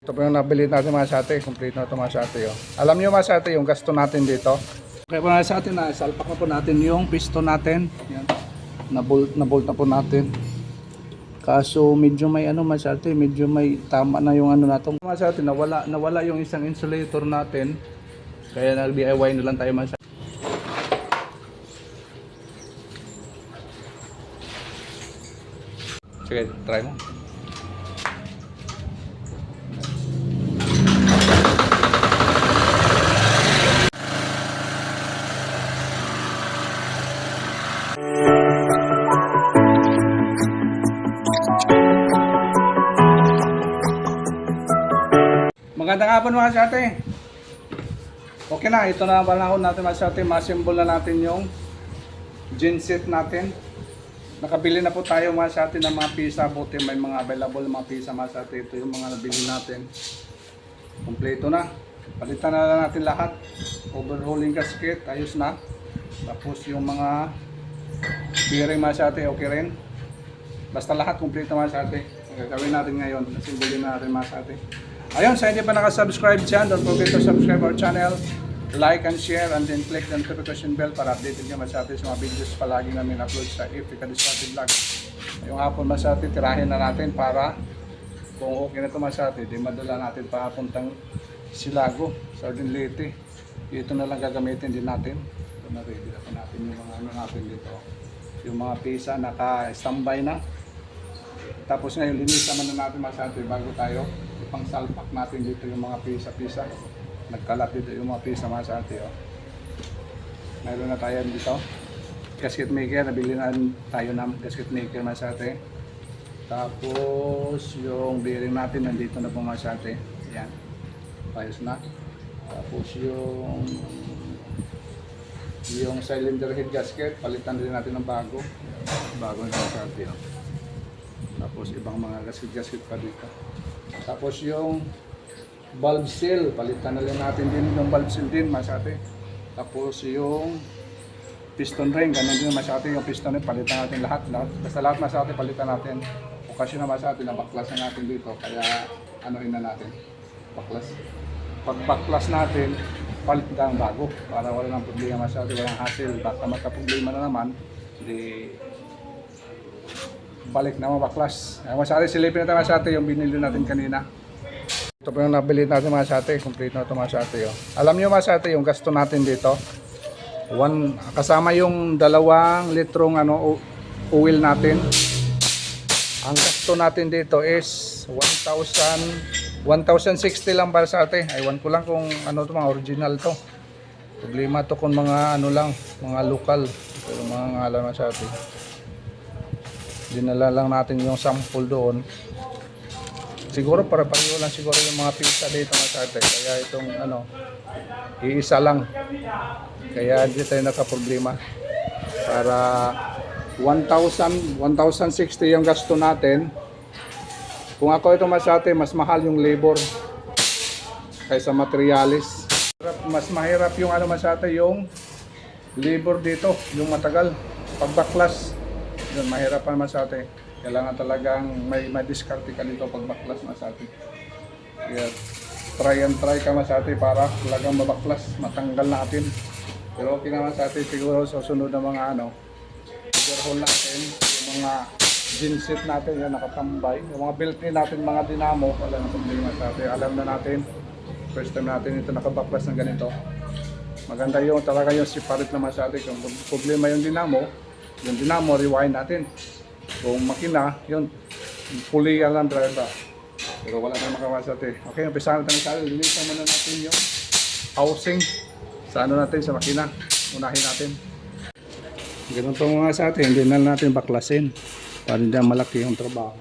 Ito po yung nabili natin mga sate. Complete na ito mga sate. Oh. Alam nyo mga sate yung gasto natin dito. Okay po mga sate, salpak na po natin yung piston natin. Yan. Na-bolt na po natin. Kaso medyo may mga sate, medyo may tama na yung na ito. Mga sate, nawala yung isang insulator natin. Kaya nag-DIY na lang tayo mga sate. Sige, try mo. Magandang hapon mga sate. Okay na, ito na panahon natin mga sate. Masimbol na natin yung genset natin. Nakabili na po tayo mga sate ng mga pisa. Buti may mga available mga pisa mga sate. Ito yung mga nabili natin. Kompleto na. Palitan na lang natin lahat. Overhauling gasket, ayos na. Tapos yung mga bearing mga sate, okay rin. Basta lahat kompleto mga sate. Gagawin natin ngayon. Simbolin natin mga sate. Ayun, sa hindi pa nakasubscribe dyan, don't forget to subscribe our channel, like and share, and then click the notification bell para updated nyo masati sa mga videos palagi namin upload sa Africa Discarded Vlog. Yung hapon masati, tirahin na natin para kung okay na ito masati, di madala natin papuntang Silago, Sardin Leyte. Ito na lang gagamitin din natin. Ito na ready na po natin yung mga natin dito. Yung mga pisa naka-standby na. Tapos ngayon, linisan na natin masati bago tayo pang salpak natin dito yung mga pisa-pisa. Nagkalat dito yung mga pisa mga sa ate. Oh. Mayroon na tayo dito. Gasket maker, nabili na tayo ng gasket maker mga sa ate. Tapos yung bearing natin nandito na po mga sa ate. Yan. Ayos na. Tapos yung cylinder head gasket, palitan din natin ng bago. Bago na mga sa ate. Oh. Tapos ibang mga gasket pa dito. Tapos yung valve seal, palitan na lang natin din yung valve seal din masate. Tapos yung piston ring, ganun din masate yung piston ring, palitan natin lahat. Basta lahat masate, palitan natin. Okasyon na masate, nabaklas na natin dito. Kaya anuhin na natin, baklas. Pag baklas natin, palit na ang bago. Para wala nang problema masate, walang hassle. Baka magka-problema na naman, di balik na mabaklas. Masate, silipin natin masate yung binili natin kanina. Ito po yung nabili natin masate. Complete na ito masate. Oh. Alam nyo masate yung gasto natin dito. Kasama yung 2 litrong oil natin. Ang gasto natin dito is 1,060 lang para sa ate. Aywan ko lang kung ito mga original to. Problema to kung mga lang, mga local. Pero mga ngalan masate. Dinala lang natin yung sample doon. Siguro para pareho lang siguro yung mga pizza dito mga sate. Kaya itong iisa lang. Kaya hindi tayo nakaproblema. Para 1,060 yung gasto natin. Kung ako ito masate, mas mahal yung labor kaysa materialis. Mas mahirap yung masate, yung labor dito, yung matagal. Pagbaklas. Yun, mahirap pa naman sa atin. Kailangan talagang may diskarte ka dito pag baklas na sa atin. Kaya try and try ka sa atin para talagang mabaklas, matanggal natin. Pero okay naman sa atin siguro sa sunod na mga overhaul natin, yung mga genset natin yung nakatambay. Yung mga built-in natin, mga dinamo, wala na problema sa atin. Alam na natin, first time natin ito nakabaklas ng ganito. Maganda yung talaga yung separate naman sa atin. Kung problema yung dinamo, rewind natin. Kung makina, yun, pulihan lang talaga. Pero wala tayong makawasate. Okay, umpisahan natin sa atin. Lilisan muna natin yung housing sa natin, sa makina. Unahin natin. Ganun po mga sa atin, hindi na natin baklasin para hindi malaki yung trabaho.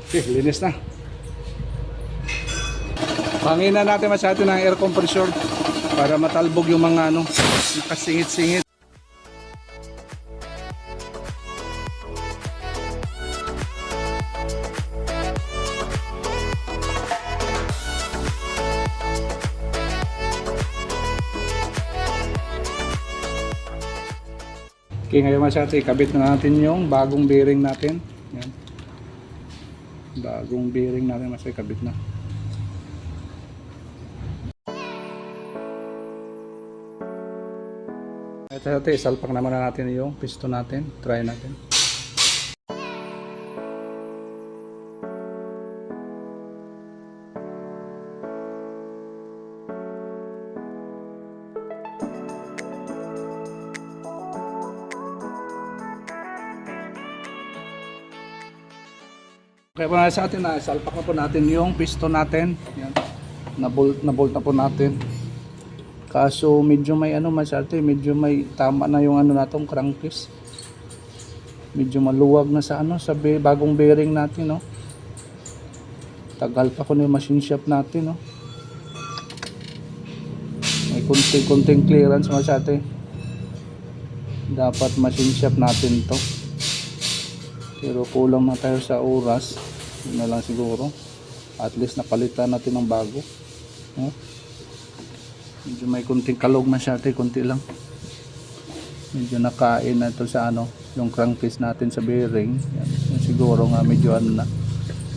Okay, linis na. Panginan natin masyado ng air compressor para matalbog yung mga ano, nakasingit-singit. Okay, ngayon masyado ikabit na natin yung bagong bearing natin. Yan. Bagong bearing natin masyado ikabit na. Ito natin, isalpak naman na natin yung piston natin. Try natin. Kaya po na sa atin na isalpak na po natin yung piston natin. Yan. Na-bolt na po natin. Kaso medyo may ano masyado, medyo may tama na yung ano natong crankcase. Medyo maluwag na sa ano sa bagong bearing natin, no. Tagal pa ko na yung machine shop natin, no. May konting clearance masyado. Dapat machine shop natin to. Pero kulang na tayo sa oras. Yun na lang siguro. At least napalitan natin ng bago. No? Medyo may kunting kalog masyado, kunti lang. Medyo nakain na ito sa ano, yung crankcase natin sa bearing. Yan siguro nga medyo ano na.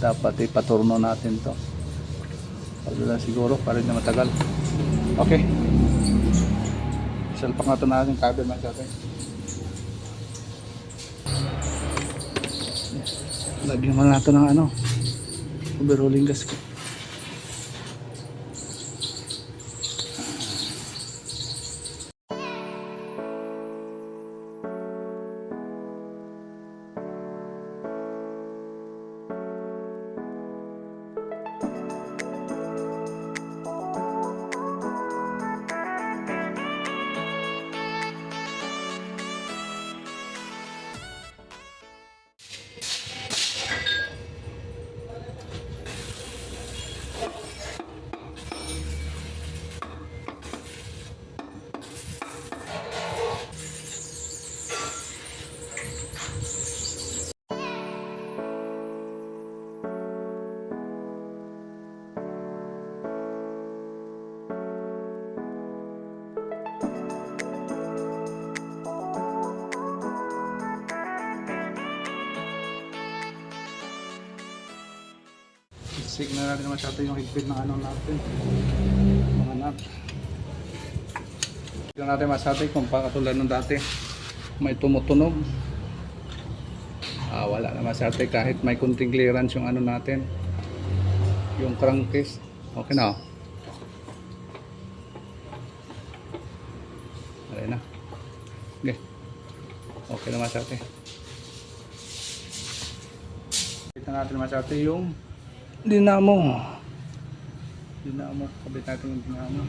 Dapat ipaturno natin to. Pagod lang siguro para na matagal. Okay. Salpak na ito natin cable masyado. Lagyan mo natin ng ano, overhauling gasket. Signal natin masyado yung higpit ng ano natin, mga nut. Tignan natin masyado kung pakatulad ng dati may tumutunog. Wala na masyado kahit may kunting clearance yung ano natin, yung crankcase. Okay na. Okay na. Okay. Okay na masyado. Tignan natin masyado yung dinamo. Kabit natin yung dinamo.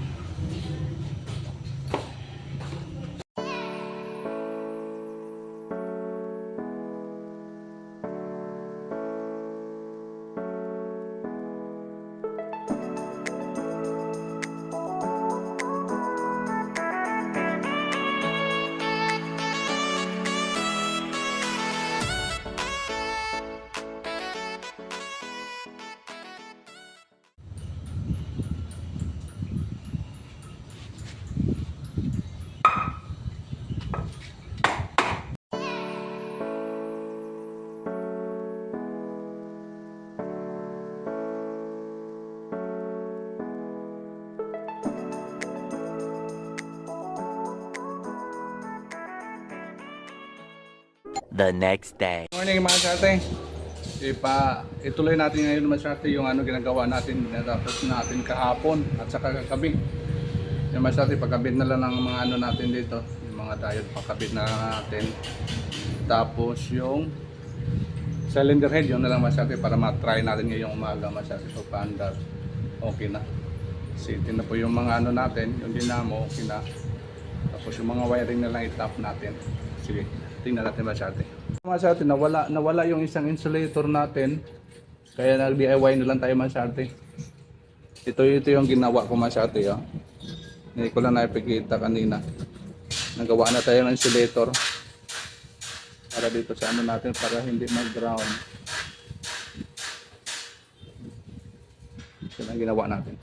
The next day. Morning mga sate. Ituloy natin ngayon mga sate yung ano ginagawa natin natapos natin kahapon at saka kagabi. Yung mga sate pagkabit na lang ng mga ano natin dito, yung mga diode pagkabit na natin. Tapos yung cylinder head yun na lang mga sate para ma-try natin ngayong umaga mga sate. So paandar okay na. Sitin na po yung mga ano natin, yung dinamo okay na. Tapos yung mga wiring na lang i-tap natin. Sige. Tingnan natin masyado. Masyado, nawala yung isang insulator natin. Kaya nag-DIY na lang tayo masyado. Ito yung ginawa ko masyati, oh. Hindi ko lang naipikita kanina. Nagawa na tayo ng insulator. Para dito sa ano natin, para hindi mag-ground. Ito lang ginawa natin.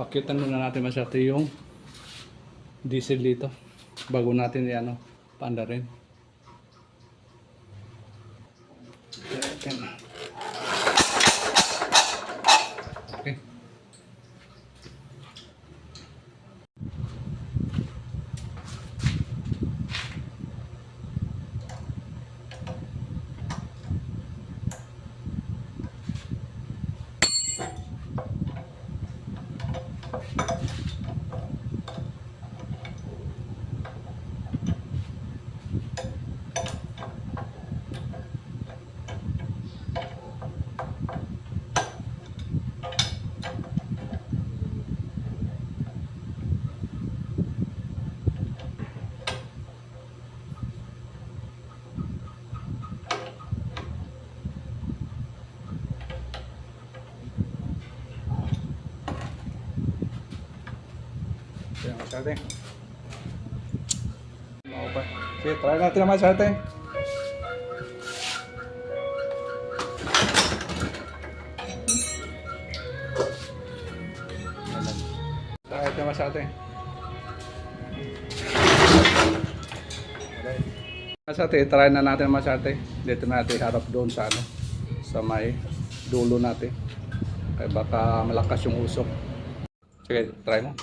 Pakitan muna natin masyado yung diesel dito bago natin yan paanda rin. Okay. Kaya masyate. Okay. Sige, try natin naman masyate. Try natin masyate. Okay. Masyate, try na natin masyate. Dito natin harap doon sa sa may dulo natin. Kaya baka malakas yung usok. Sige, try mo.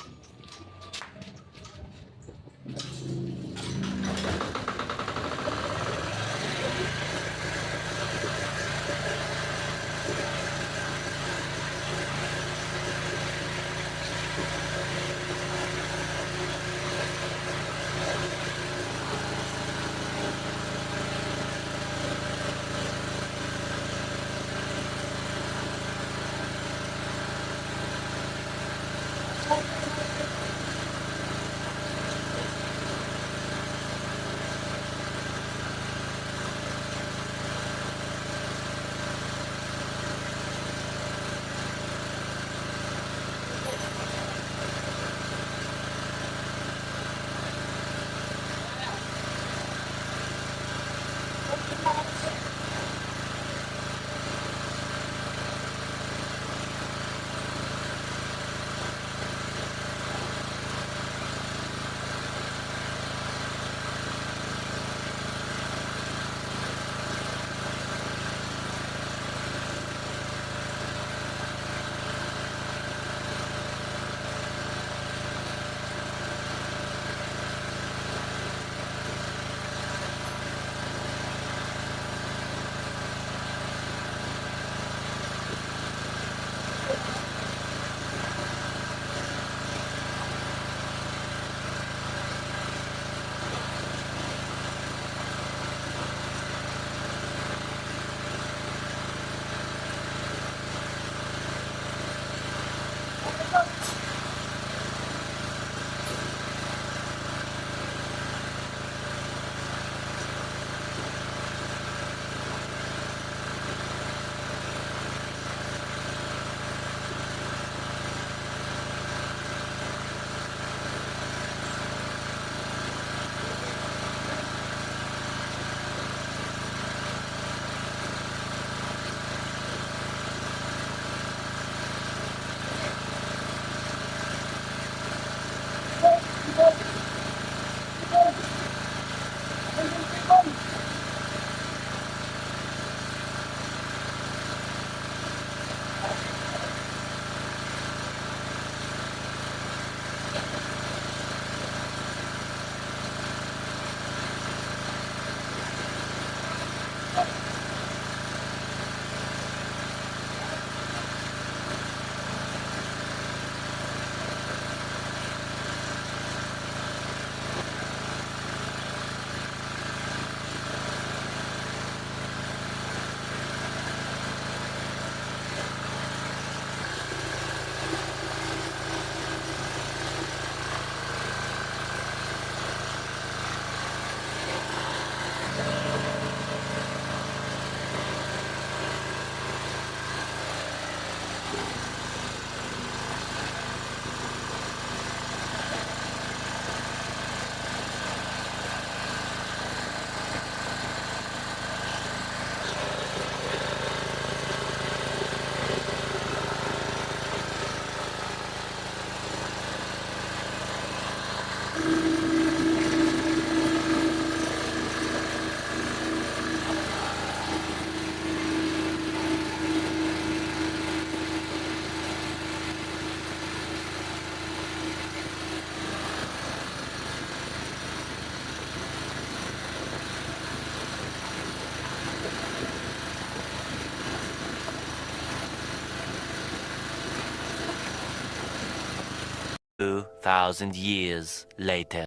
2,000 years later.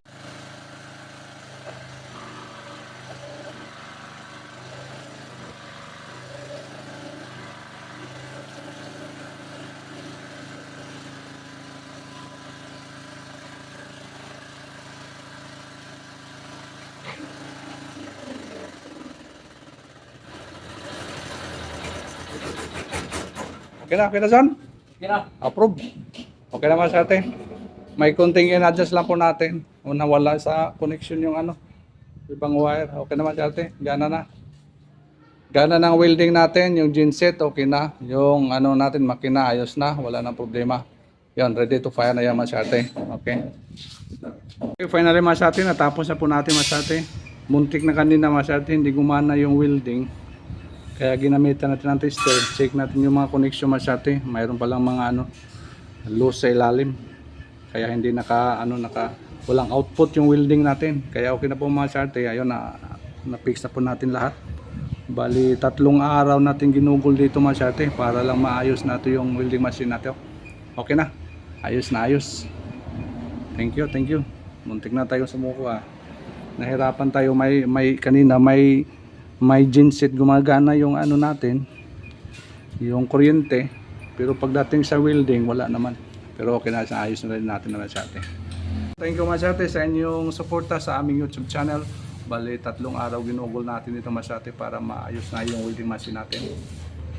Okay na, son? Okay na. Approve. Okay naman sa atin. May konting in-adjust lang po natin. Una wala sa connection yung ano, ibang wire. Okay naman sa atin. Gana na. Gana ng welding natin, yung genset okay na. Yung ano natin, makina ayos na, wala nang problema. Yan, ready to fire na yan masyate. Okay. Okay, finally masyate, natapos na po natin masyate. Muntik na kanina masyate, hindi gumana yung welding. Kaya ginamitan natin ng tester, check natin yung mga connection masyate. Mayroon palang mga ano, loose sa ilalim. Kaya hindi walang output yung welding natin. Kaya okay na po masyate, ayun na-fix na po natin lahat. Bali, 3 araw natin ginugol dito masyate para lang maayos natin yung welding machine natin. Okay na. Ayos na ayos. Thank you. Muntik na tayo sumuko Nahirapan tayo kanina may genset gumagana yung ano natin. Yung kuryente. Pero pagdating sa welding wala naman. Pero okay na, ayos na rin natin na masyate. Thank you masyate sa inyong suporta sa aming YouTube channel. Bali, 3 araw ginugol natin dito masyate para maayos na yung welding machine natin.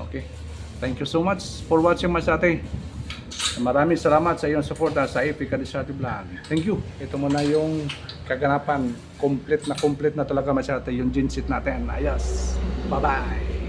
Okay. Thank you so much for watching masyate. Maraming salamat sa iyong suporta sa Epic Kadisarte Vlog. Thank you. Ito muna yung kaganapan. Complete na talaga masyate yung genset natin. Ayos. Bye-bye.